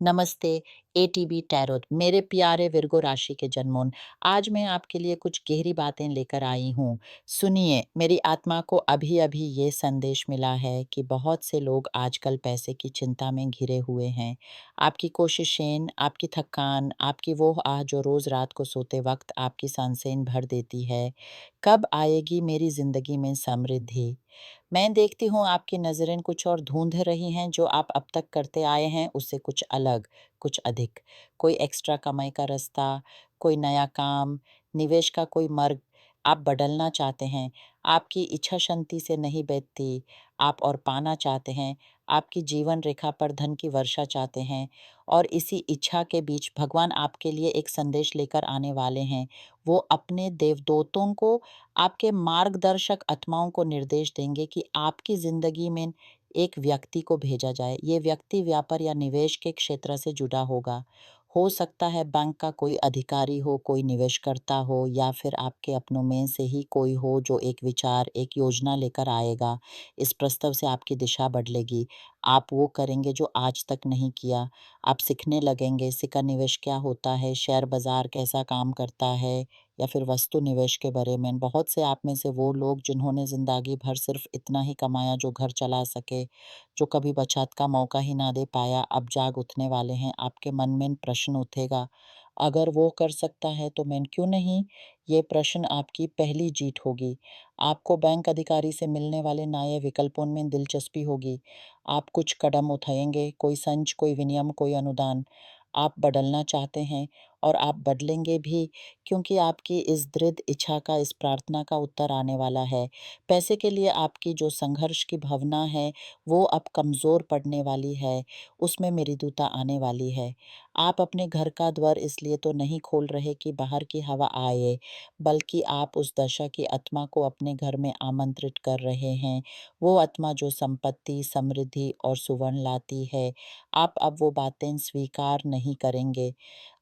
नमस्ते, ATB tarot मेरे प्यारे विर्गो राशि के जन्मों, आज मैं आपके लिए कुछ गहरी बातें लेकर आई हूँ। सुनिए, मेरी आत्मा को अभी-अभी ये संदेश मिला है कि बहुत से लोग आजकल पैसे की चिंता में घिरे हुए हैं। आपकी कोशिशें, आपकी थकान, आपकी वो आह जो रोज़ रात को सोते वक़्त आपकी सांसें भर देती है, कब आएगी मेरी ज़िंदगी में समृद्धि? मैं देखती हूँ आपकी नज़रें कुछ और ढूँढ रही हैं, जो आप अब तक करते आए हैं उससे कुछ अलग, कुछ अधिक। कोई एक्स्ट्रा कमाई का रास्ता, कोई नया काम, निवेश का कोई मार्ग आप बदलना चाहते हैं। आपकी इच्छा शक्ति से नहीं बैठती, आप और पाना चाहते हैं। आपकी जीवन रेखा पर धन की वर्षा चाहते हैं और इसी इच्छा के बीच भगवान आपके लिए एक संदेश लेकर आने वाले हैं। वो अपने देवदूतों को, आपके मार्गदर्शक आत्माओं को निर्देश देंगे कि आपकी ज़िंदगी में एक व्यक्ति को भेजा जाए। ये व्यक्ति व्यापार या निवेश के क्षेत्र से जुड़ा होगा। हो सकता है बैंक का कोई अधिकारी हो, कोई निवेशकर्ता हो या फिर आपके अपनों में से ही कोई हो जो एक विचार, एक योजना लेकर आएगा। इस प्रस्ताव से आपकी दिशा बदलेगी। आप वो करेंगे जो आज तक नहीं किया। आप सीखने लगेंगे, सिक्का निवेश क्या होता है, शेयर बाज़ार कैसा काम करता है या फिर वस्तु निवेश के बारे में। बहुत से आप में से वो लोग जिन्होंने ज़िंदगी भर सिर्फ इतना ही कमाया जो घर चला सके, जो कभी बचत का मौका ही ना दे पाया, अब जाग उठने वाले हैं। आपके मन में प्रश्न उठेगा, अगर वो कर सकता है तो मैं क्यों नहीं? ये प्रश्न आपकी पहली जीत होगी। आपको बैंक अधिकारी से मिलने वाले नए विकल्पों में दिलचस्पी होगी। आप कुछ कदम उठाएंगे, कोई संच, कोई विनियम, कोई अनुदान। आप बदलना चाहते हैं और आप बदलेंगे भी, क्योंकि आपकी इस दृढ़ इच्छा का, इस प्रार्थना का उत्तर आने वाला है। पैसे के लिए आपकी जो संघर्ष की भावना है, वो अब कमज़ोर पड़ने वाली है, उसमें मृदुता आने वाली है। आप अपने घर का द्वार इसलिए तो नहीं खोल रहे कि बाहर की हवा आए, बल्कि आप उस दशा की आत्मा को अपने घर में आमंत्रित कर रहे हैं। वो आत्मा जो संपत्ति, समृद्धि और सुवर्ण लाती है। आप अब वो बातें स्वीकार नहीं करेंगे।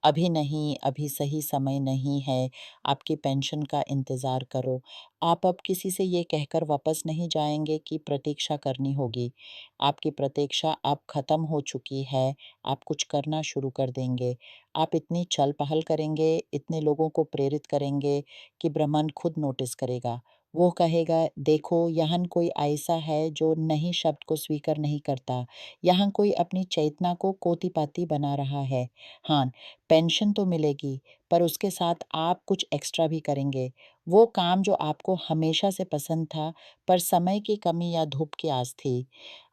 अभी नहीं, अभी सही समय नहीं है, आपकी पेंशन का इंतज़ार करो। आप अब किसी से ये कहकर वापस नहीं जाएँगे कि प्रतीक्षा करनी होगी। आपकी प्रतीक्षा अब ख़त्म हो चुकी है, आप कुछ करना शुरू कर देंगे। आप इतनी चल-पहल करेंगे, इतने लोगों को प्रेरित करेंगे कि ब्रह्मांड खुद नोटिस करेगा। वो कहेगा, देखो यहाँ कोई ऐसा है जो नहीं शब्द को स्वीकार नहीं करता। यहाँ कोई अपनी चेतना को कोटि-पाती बना रहा है। हाँ, पेंशन तो मिलेगी, पर उसके साथ आप कुछ एक्स्ट्रा भी करेंगे। वो काम जो आपको हमेशा से पसंद था, पर समय की कमी या धूप की आस थी।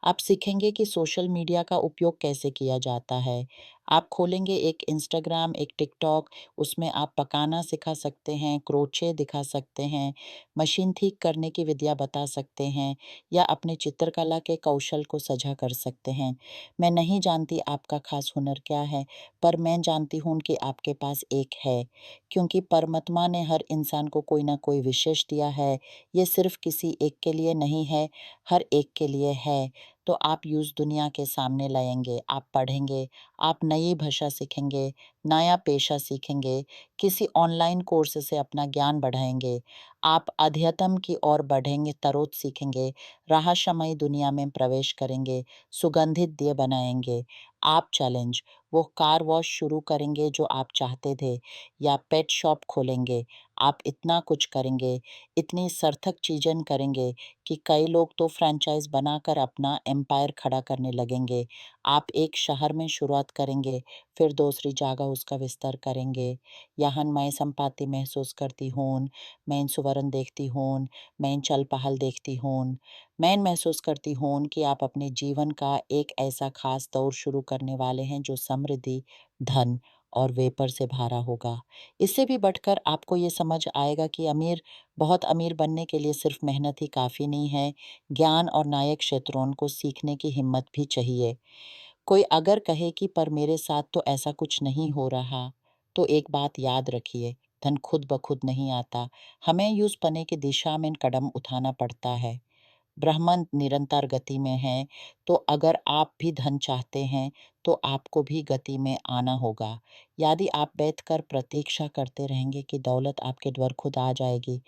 आप सीखेंगे कि सोशल मीडिया का उपयोग कैसे किया जाता है। आप खोलेंगे एक इंस्टाग्राम, एक टिकटॉक, उसमें आप पकाना सिखा सकते हैं, क्रोचे दिखा सकते हैं, मशीन ठीक करने की विधियाँ बता सकते हैं या अपने चित्रकला के कौशल को साझा कर सकते हैं। मैं नहीं जानती आपका खास हुनर क्या है, पर मैं जानती हूँ कि आपके पास एक है, क्योंकि परमात्मा ने हर इंसान को कोई ना कोई विशेष दिया है। ये सिर्फ किसी एक के लिए नहीं है, हर एक के लिए है। तो आप यूज़ दुनिया के सामने लाएँगे, आप पढ़ेंगे, आप नई भाषा सीखेंगे, नया पेशा सीखेंगे, किसी ऑनलाइन कोर्स से अपना ज्ञान बढ़ाएँगे। आप अध्यात्म की ओर बढ़ेंगे, तरोत सीखेंगे, रहस्यमय दुनिया में प्रवेश करेंगे, सुगंधित दिए बनाएँगे। आप चैलेंज, वो कार वॉश शुरू करेंगे जो आप चाहते थे या पेट शॉप खोलेंगे। आप इतना कुछ करेंगे, इतनी सार्थक चीज़ें करेंगे कि कई लोग तो फ्रैंचाइज़ बनाकर अपना एम्पायर खड़ा करने लगेंगे। आप एक शहर में शुरुआत करेंगे, फिर दूसरी जगह उसका विस्तार करेंगे। यहाँ मैं संपत्ति महसूस करती हूँ, मैं सुवर्ण देखती हूँ, मैं चल-पहल देखती हूँ। मैं महसूस करती हूँ कि आप अपने जीवन का एक ऐसा खास दौर शुरू करने वाले हैं जो समृद्धि, धन और वेपर से भरा होगा। इससे भी बढ़कर आपको ये समझ आएगा कि बहुत अमीर बनने के लिए सिर्फ मेहनत ही काफ़ी नहीं है, ज्ञान और नए क्षेत्रों को सीखने की हिम्मत भी चाहिए। कोई अगर कहे कि पर मेरे साथ तो ऐसा कुछ नहीं हो रहा, तो एक बात याद रखिए, धन खुद ब खुद नहीं आता। हमें यूँ पाने की दिशा में कदम उठाना पड़ता है। ब्रह्मांड निरंतर गति में है, तो अगर आप भी धन चाहते हैं, तो आपको भी गति में आना होगा। यदि आप बैठकर प्रतीक्षा करते रहेंगे कि दौलत आपके द्वार खुद आ जाएगी,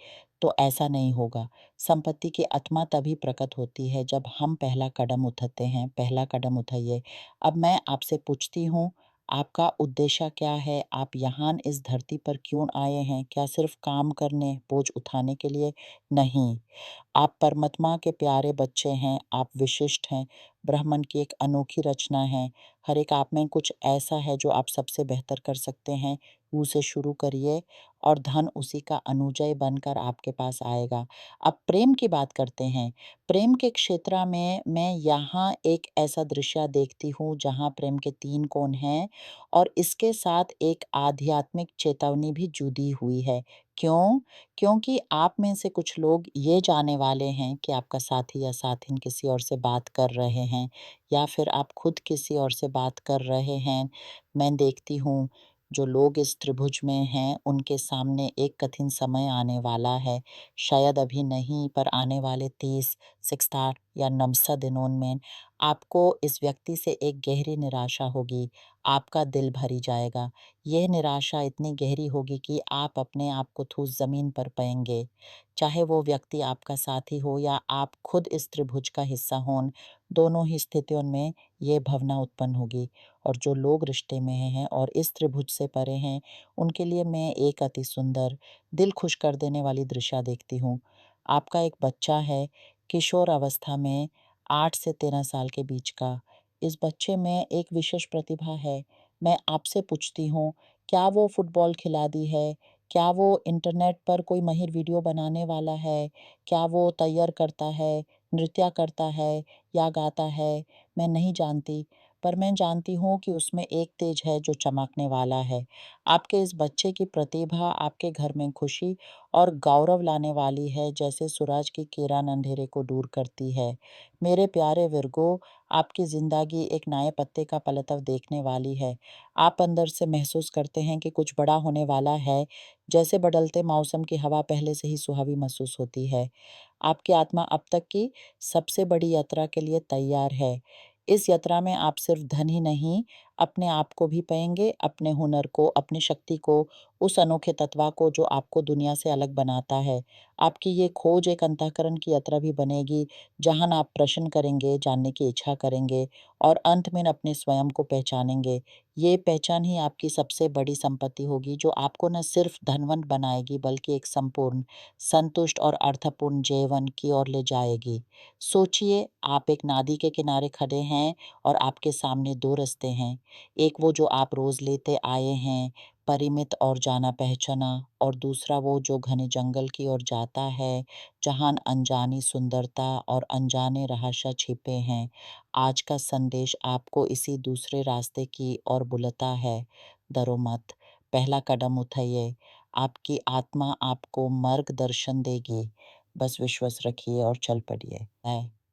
तो ऐसा नहीं होगा। संपत्ति की आत्मा तभी प्रकट होती है जब हम पहला कदम उठाते हैं। पहला कदम उठाइए। अब मैं आपसे पूछती हूँ, आपका उद्देश्य क्या है? आप यहाँ इस धरती पर क्यों आए हैं? क्या सिर्फ काम करने, बोझ उठाने के लिए? नहीं। आप परमात्मा के प्यारे बच्चे हैं, आप विशिष्ट हैं, ब्रह्मांड की एक अनोखी रचना है। हर एक आप में कुछ ऐसा है जो आप सबसे बेहतर कर सकते हैं, उसे शुरू करिए और धन उसी का अनुयायी बनकर आपके पास आएगा। अब प्रेम की बात करते हैं। प्रेम के क्षेत्र में मैं यहाँ एक ऐसा दृश्य देखती हूँ जहाँ प्रेम के 3 कोण हैं और इसके साथ एक आध्यात्मिक चेतावनी भी जुड़ी हुई है। क्यों? क्योंकि आप में से कुछ लोग ये जानने वाले हैं कि आपका साथी या साथिन किसी और से बात कर रहे हैं या फिर आप खुद किसी और से बात कर रहे हैं। मैं देखती हूँ जो लोग इस त्रिभुज में हैं उनके सामने एक कठिन समय आने वाला है। शायद अभी नहीं पर आने वाले 30, 60 या 90 दिनों में आपको इस व्यक्ति से एक गहरी निराशा होगी। आपका दिल भरी जाएगा। यह निराशा इतनी गहरी होगी कि आप अपने आप को ठूस ज़मीन पर पाएँगे। चाहे वो व्यक्ति आपका साथी हो या आप खुद इस त्रिभुज का हिस्सा हों, दोनों ही स्थितियों में ये भावना उत्पन्न होगी। और जो लोग रिश्ते में हैं और इस त्रिभुज से परे हैं, उनके लिए मैं एक अति सुंदर, दिल खुश कर देने वाली दृश्य देखती हूँ। आपका एक बच्चा है, किशोर अवस्था में 8 से 13 साल के बीच का। इस बच्चे में एक विशेष प्रतिभा है। मैं आपसे पूछती हूँ, क्या वो फुटबॉल खिलाड़ी है? क्या वो इंटरनेट पर कोई माहिर वीडियो बनाने वाला है? क्या वो तैयार करता है, नृत्य करता है या गाता है? मैं नहीं जानती, पर मैं जानती हूँ कि उसमें एक तेज है जो चमकने वाला है। आपके इस बच्चे की प्रतिभा आपके घर में खुशी और गौरव लाने वाली है, जैसे सूरज की किरण अंधेरे को दूर करती है। मेरे प्यारे विर्गो, आपकी ज़िंदगी एक नए पत्ते का पलटव देखने वाली है। आप अंदर से महसूस करते हैं कि कुछ बड़ा होने वाला है, जैसे बदलते मौसम की हवा पहले से ही सुहावी महसूस होती है। आपकी आत्मा अब तक की सबसे बड़ी यात्रा के लिए तैयार है। इस यात्रा में आप सिर्फ धन ही नहीं, अपने आप को भी पाएँगे, अपने हुनर को, अपनी शक्ति को, उस अनोखे तत्व को जो आपको दुनिया से अलग बनाता है। आपकी ये खोज एक अंतःकरण की यात्रा भी बनेगी, जहाँ आप प्रश्न करेंगे, जानने की इच्छा करेंगे और अंत में अपने स्वयं को पहचानेंगे। ये पहचान ही आपकी सबसे बड़ी संपत्ति होगी, जो आपको न सिर्फ धनवंत बनाएगी, बल्कि एक संपूर्ण, संतुष्ट और अर्थपूर्ण जीवन की ओर ले जाएगी। सोचिए, आप एक नदी के किनारे खड़े हैं और आपके सामने 2 रास्ते हैं। एक वो जो आप रोज़ लेते आए हैं, परिमित और जाना-पहचाना, और दूसरा वो जो घने जंगल की ओर जाता है, जहाँ अनजानी सुंदरता और अनजाने रहस्य छिपे हैं। आज का संदेश आपको इसी दूसरे रास्ते की ओर बुलाता है। डरो मत, पहला कदम उठाइए। आपकी आत्मा आपको मार्गदर्शन देगी। बस विश्वास रखिए और चल पड़िए। बाय।